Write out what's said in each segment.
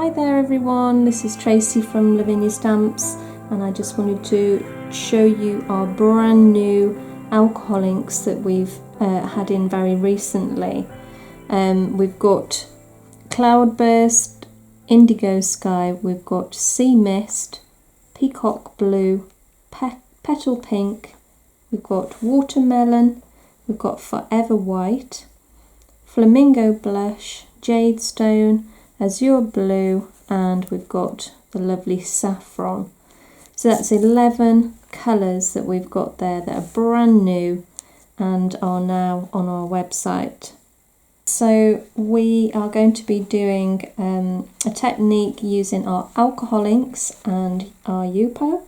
Hi there everyone, this is Tracey from Lavinia Stamps, and I just wanted to show you our brand new alcohol inks that we've had in very recently. We've got Cloudburst, Indigo Sky, we've got Sea Mist, Peacock Blue, Petal Pink, we've got Watermelon, we've got Forever White, Flamingo Blush, Jade Stone, Azure Blue, and we've got the lovely Saffron. So that's 11 colours that we've got there that are brand new and are now on our website. So we are going to be doing a technique using our alcohol inks and our Yupo,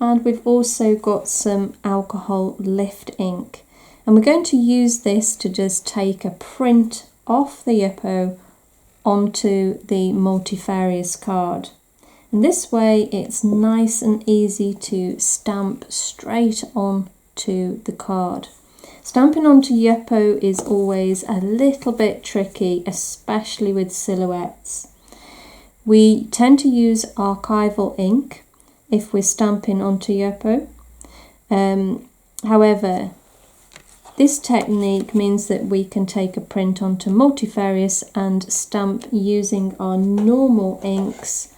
and we've also got some alcohol lift ink, and we're going to use this to just take a print off the Yupo onto the Multifarious card, and this way it's nice and easy to stamp straight onto the card. Stamping onto Yupo is always a little bit tricky, especially with silhouettes. We tend to use archival ink if we're stamping onto Yupo. However, this technique means that we can take a print onto Multifarious and stamp using our normal inks,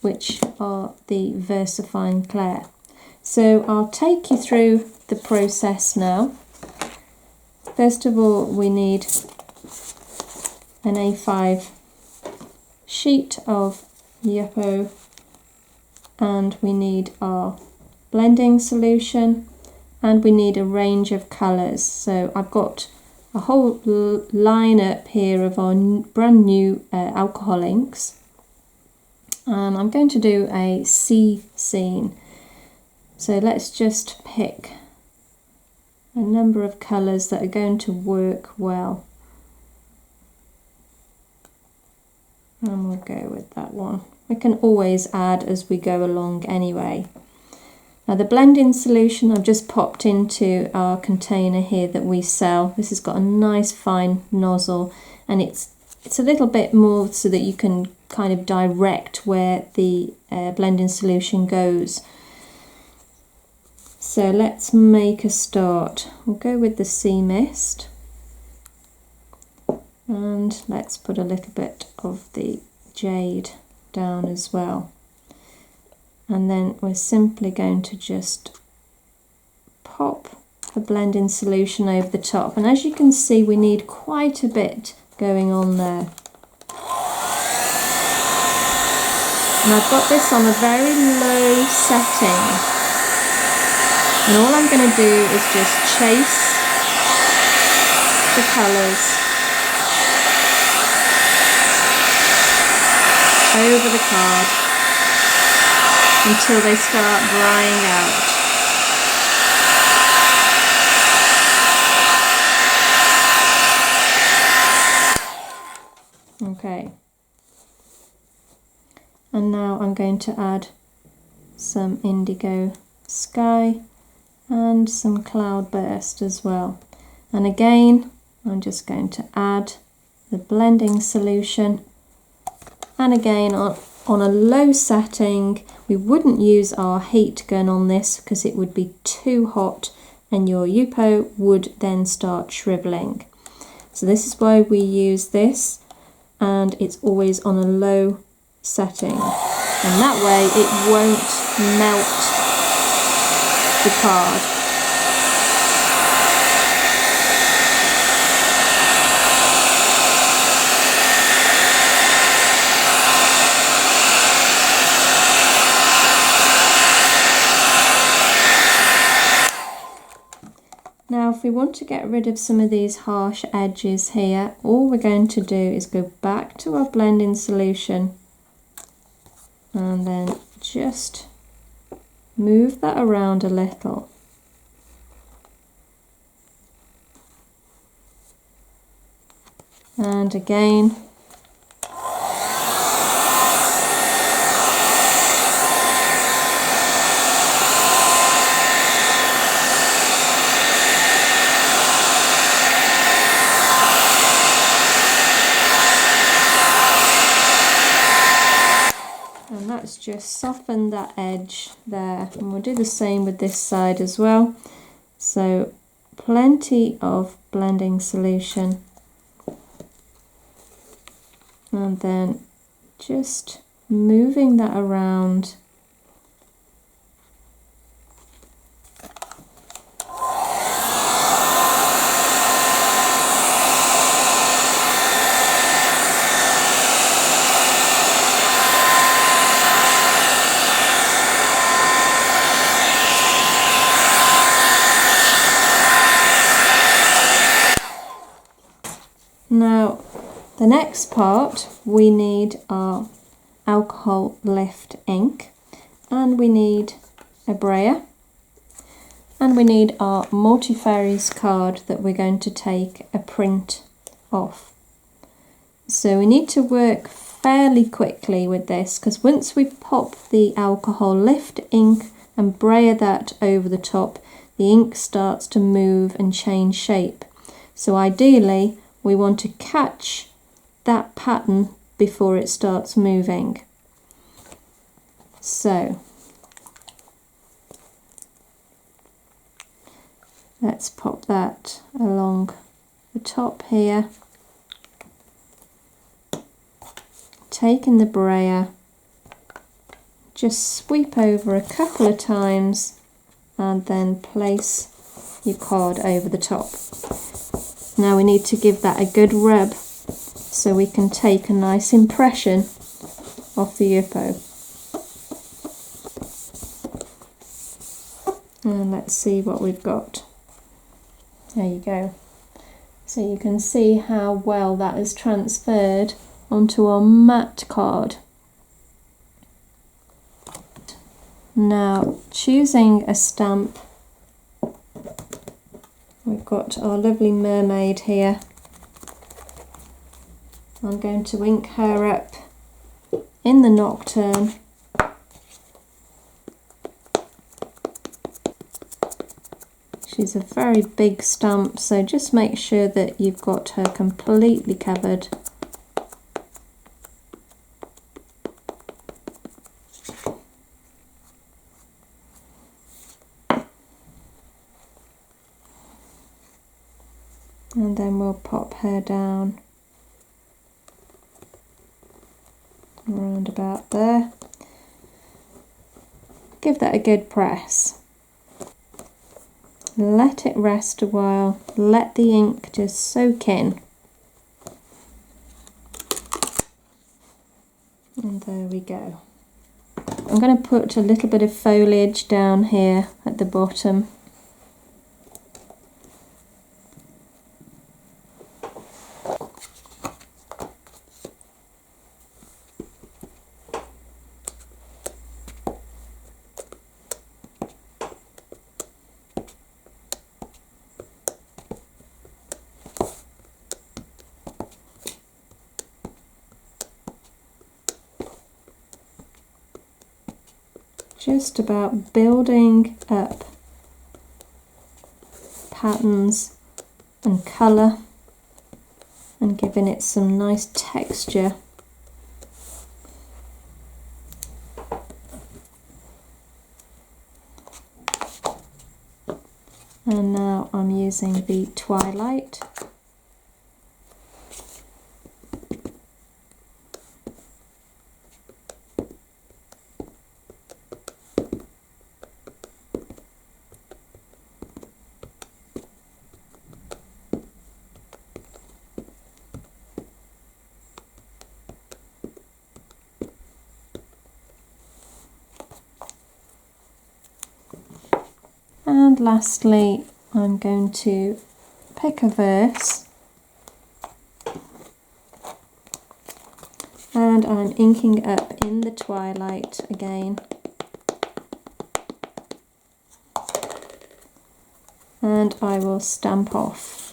which are the Versafine Clair. So I'll take you through the process now. First of all, we need an A5 sheet of Yupo, and we need our blending solution, and we need a range of colours. So I've got a whole lineup here of our brand new alcohol inks, and I'm going to do a sea scene. So let's just pick a number of colours that are going to work well, and we'll go with that one. We can always add as we go along anyway. Now the blending solution I've just popped into our container here that we sell. This has got a nice fine nozzle, and it's a little bit more so that you can kind of direct where the blending solution goes. So let's make a start. We'll go with the Sea Mist, and let's put a little bit of the Jade down as well. And then we're simply going to just pop the blending solution over the top. And as you can see, we need quite a bit going on there. And I've got this on a very low setting. And all I'm going to do is just chase the colours over the card until they start drying out. Okay. And now I'm going to add some Indigo Sky and some Cloudburst as well. And again, I'm just going to add the blending solution. And again, on a low setting, we wouldn't use our heat gun on this because it would be too hot and your Yupo would then start shriveling. So this is why we use this, and it's always on a low setting. And that way it won't melt the card. Now if we want to get rid of some of these harsh edges here, all we're going to do is go back to our blending solution and then just move that around a little. And again, just soften that edge there, and we'll do the same with this side as well. So plenty of blending solution, and then just moving that around. Now, the next part, we need our alcohol lift ink, and we need a brayer, and we need our Multifarious card that we're going to take a print off. So we need to work fairly quickly with this, because once we pop the alcohol lift ink and brayer that over the top, the ink starts to move and change shape. So ideally, we want to catch that pattern before it starts moving. So let's pop that along the top here, taking the brayer, just sweep over a couple of times and then place your card over the top. Now we need to give that a good rub so we can take a nice impression of the Yupo. And let's see what we've got. There you go. So you can see how well that is transferred onto our matte card. Now, choosing a stamp, we've got our lovely mermaid here. I'm going to ink her up in the Nocturne. She's a very big stamp, so just make sure that you've got her completely covered. And then we'll pop her down around about there. Give that a good press. Let it rest a while, let the ink just soak in. And there we go. I'm going to put a little bit of foliage down here at the bottom. Just about building up patterns and colour and giving it some nice texture. And now I'm using the Twilight. And lastly, I'm going to pick a verse and I'm inking up in the Twilight again. And I will stamp off.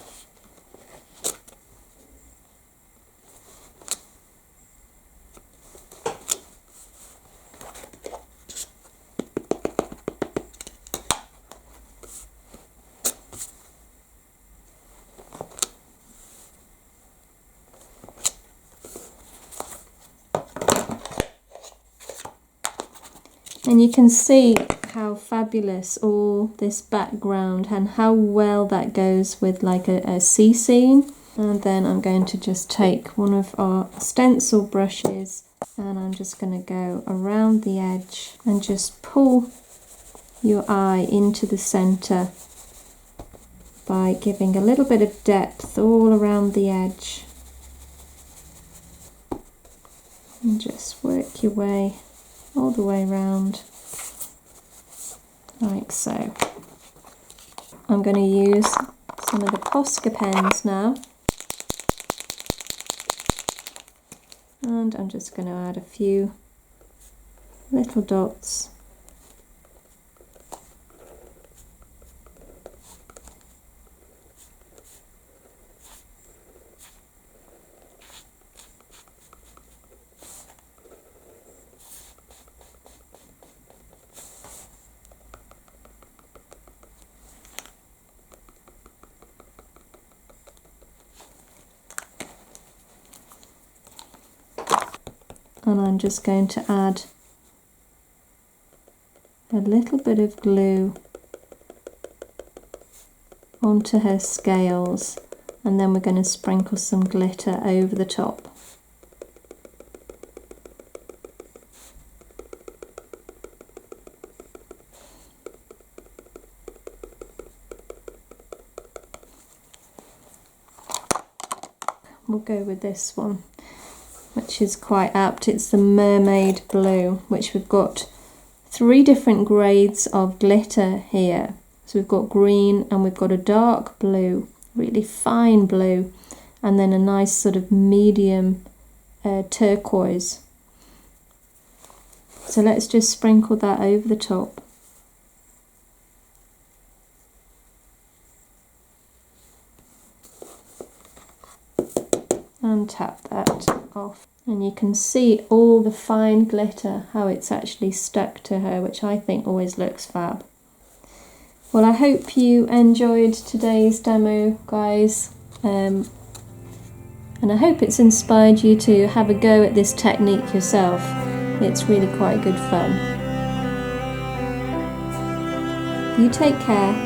And you can see how fabulous all this background and how well that goes with like a sea scene. And then I'm going to just take one of our stencil brushes and I'm just going to go around the edge and just pull your eye into the center by giving a little bit of depth all around the edge. And just work your way all the way around, like so. I'm going to use some of the Posca pens now. And I'm just going to add a few little dots. And I'm just going to add a little bit of glue onto her scales, and then we're going to sprinkle some glitter over the top. We'll go with this one, which is quite apt. It's the Mermaid Blue, which we've got 3 different grades of glitter here. So we've got green and we've got a dark blue, really fine blue, and then a nice sort of medium turquoise. So let's just sprinkle that over the top. And tap that off. And you can see all the fine glitter, how it's actually stuck to her, which I think always looks fab. Well, I hope you enjoyed today's demo, guys. And I hope it's inspired you to have a go at this technique yourself. It's really quite good fun. You take care.